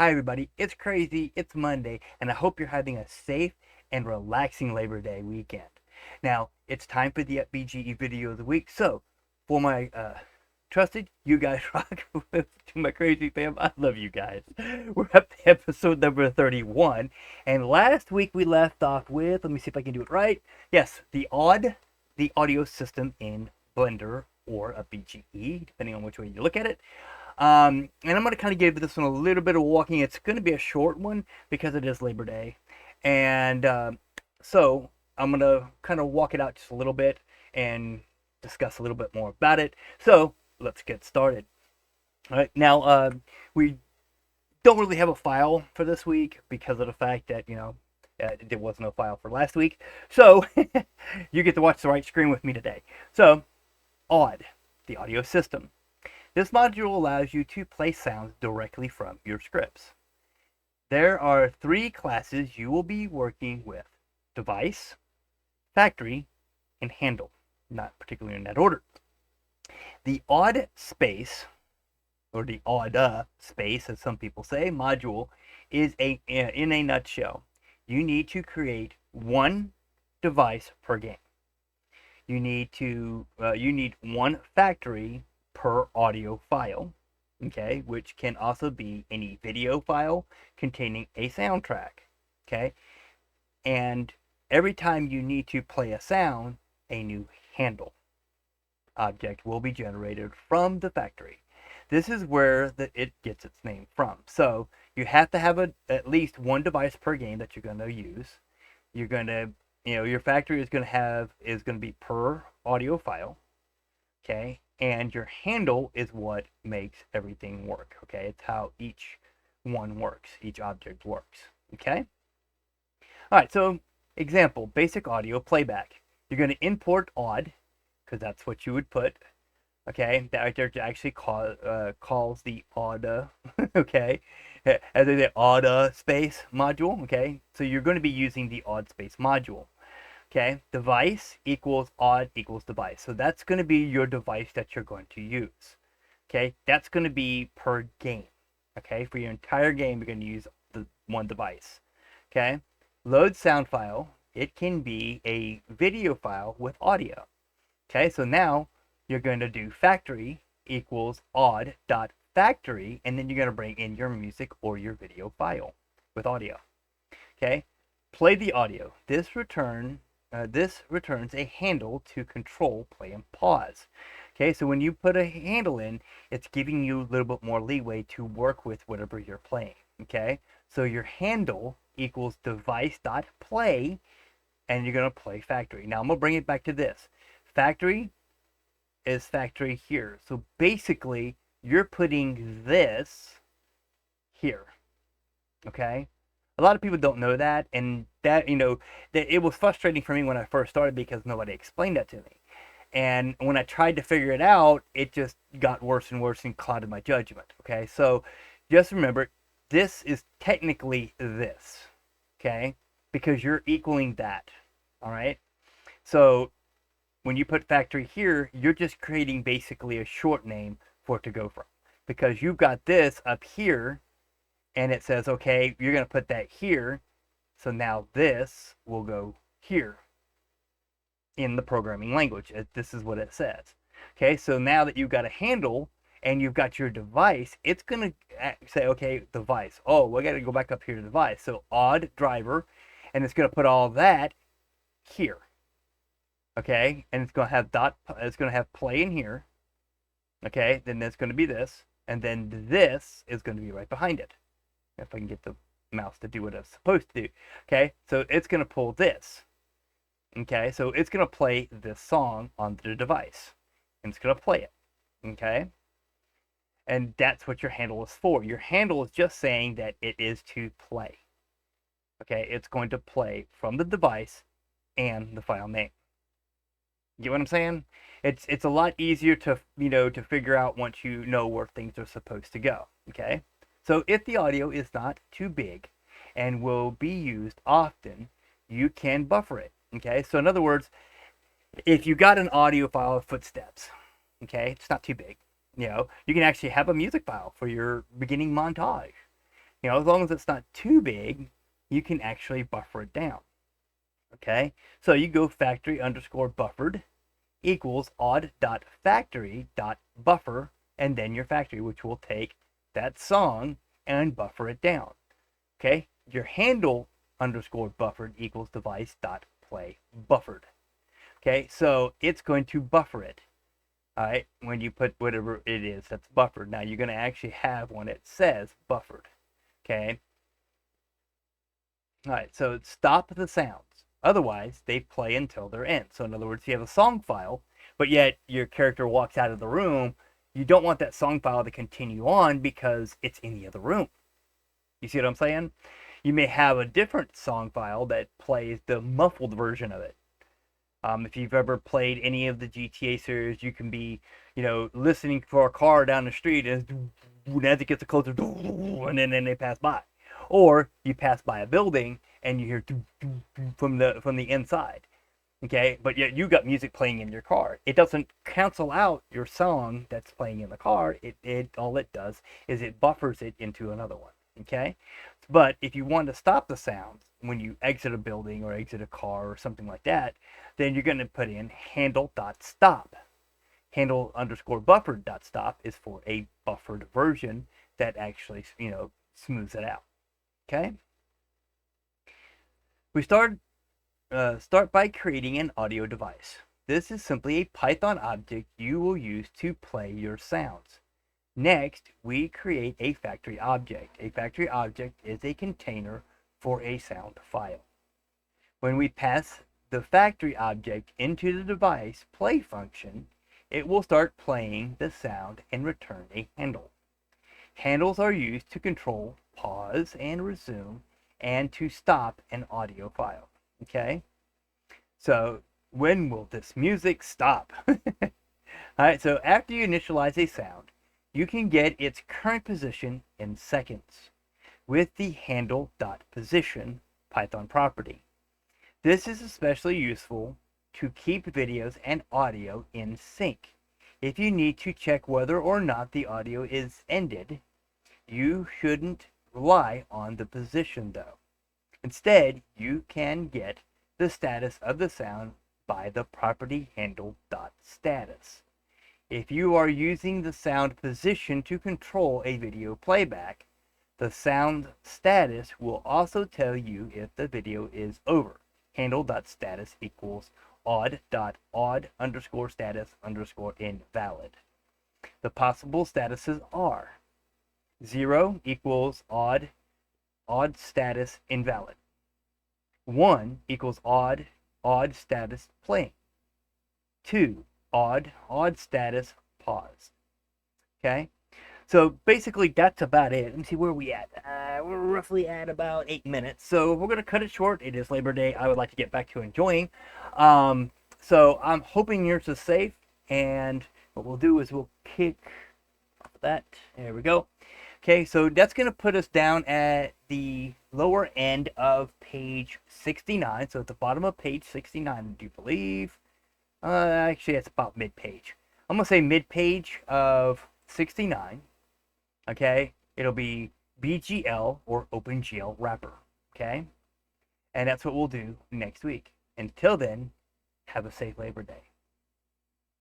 Hi everybody, it's crazy, it's Monday, and I hope you're having a safe and relaxing Labor Day weekend. Now, it's time for the UPBGE video of the week, so for my trusted You Guys Rock to my crazy fam, I love you guys. We're up to episode number 31, and last week we left off with, let me see if I can do it right, yes, the audio system in Blender or a BGE, depending on which way you look at it. And I'm going to kind of give this one a little bit of walking. It's going to be a short one because it is Labor Day. And so I'm going to kind of walk it out just a little bit and discuss a little bit more about it. So let's get started. All right, now we don't really have a file for this week because of the fact that, there was no file for last week. So you get to watch the right screen with me today. So, the audio system. This module allows you to play sounds directly from your scripts. There are three classes you will be working with: device, factory, and handle, not particularly in that order. The odd space, or the odd space, as some people say, module is in a nutshell. You need to create one device per game. You need one factory per audio file, okay, which can also be any video file containing a soundtrack, okay? And every time you need to play a sound, a new handle object will be generated from the factory. This is where it gets its name from. So you have to have at least one device per game that you're going to use. You're going to, your factory is going to be per audio file, okay? And your handle is what makes everything work, okay? It's how each one works, each object works, okay? All right, so example, basic audio playback. You're going to import odd, because that's what you would put, okay? That right there actually calls the odd, okay? As they say, odd space module, okay? So you're going to be using the odd space module. Okay, device equals odd equals device. So that's going to be your device that you're going to use. Okay, that's going to be per game. Okay, for your entire game, you're going to use the one device. Okay, load sound file. It can be a video file with audio. Okay, so now you're going to do factory equals odd dot factory, and then you're going to bring in your music or your video file with audio. Okay, play the audio. This returns a handle to control play and pause. Okay, so when you put a handle in, it's giving you a little bit more leeway to work with whatever you're playing. Okay, so your handle equals device.play, and you're going to play factory. Now I'm going to bring it back to this. Factory is factory here. So basically, you're putting this here. Okay? A lot of people don't know that, and that it was frustrating for me when I first started because nobody explained that to me. And when I tried to figure it out, it just got worse and worse and clouded my judgment. Okay, so just remember, this is technically this, okay, because you're equaling that. All right, so when you put factory here, you're just creating basically a short name for it to go from, because you've got this up here and it says, okay, you're going to put that here. So now this will go here in the programming language. This is what it says. Okay, so now that you've got a handle and you've got your device, it's going to say, okay, device. Oh, we got to go back up here to device. So odd driver, and it's going to put all that here. Okay, and it's going to have it's going to have play in here. Okay, then there's going to be this, and then this is going to be right behind it. If I can get the mouse to do what it's supposed to do. Okay, so it's going to pull this. Okay, so it's going to play this song on the device. And it's going to play it. Okay? And that's what your handle is for. Your handle is just saying that it is to play. Okay, it's going to play from the device and the file name. You get what I'm saying? It's a lot easier to, to figure out once you know where things are supposed to go. Okay? So if the audio is not too big and will be used often, you can buffer it. Okay, so in other words, if you got an audio file of footsteps, okay, it's not too big. You can actually have a music file for your beginning montage. As long as it's not too big, you can actually buffer it down. Okay, so you go factory underscore buffered equals odd.factory.buffer, and then your factory, which will take that song and buffer it down. Okay, your handle underscore buffered equals device.play buffered. Okay, so it's going to buffer it. All right, when you put whatever it is that's buffered. Now you're going to actually have one that says buffered. Okay. All right, so stop the sounds. Otherwise, they play until their end. So in other words, you have a song file, but yet your character walks out of the room. You don't want that song file to continue on because it's in the other room. You see what I'm saying? You may have a different song file that plays the muffled version of it. If you've ever played any of the GTA series, you can be, listening for a car down the street, and as it gets closer, and then they pass by. Or you pass by a building and you hear from the inside. Okay, but yet you got music playing in your car. It doesn't cancel out your song that's playing in the car. It all it does is it buffers it into another one. Okay, but if you want to stop the sounds when you exit a building or exit a car or something like that, then you're going to put in handle.stop. Handle underscore buffered.stop is for a buffered version that actually, smooths it out. Okay. We start by creating an audio device. This is simply a Python object you will use to play your sounds. Next, we create a factory object. A factory object is a container for a sound file. When we pass the factory object into the device play function, it will start playing the sound and return a handle. Handles are used to control, pause, and resume, and to stop an audio file. Okay? So, when will this music stop? Alright, so after you initialize a sound, you can get its current position in seconds with the handle.position Python property. This is especially useful to keep videos and audio in sync. If you need to check whether or not the audio is ended, you shouldn't rely on the position though. Instead, you can get the status of the sound by the property handle.status. If you are using the sound position to control a video playback, the sound status will also tell you if the video is over. Handle.status equals odd.odd underscore status underscore invalid. The possible statuses are 0 equals odd status invalid. 1 equals odd status playing. 2 odd status pause. Okay, so basically that's about it. Let me see where we at. We're roughly at about 8 minutes, so we're gonna cut it short. It is Labor Day. I would like to get back to enjoying. So I'm hoping yours is safe, and what we'll do is we'll kick off of that. There we go. Okay, so that's gonna put us down at the lower end of page 69. So at the bottom of page 69, do you believe? Actually, it's about mid-page. I'm going to say mid-page of 69. Okay? It'll be BGL or OpenGL wrapper. Okay? And that's what we'll do next week. Until then, have a safe Labor Day.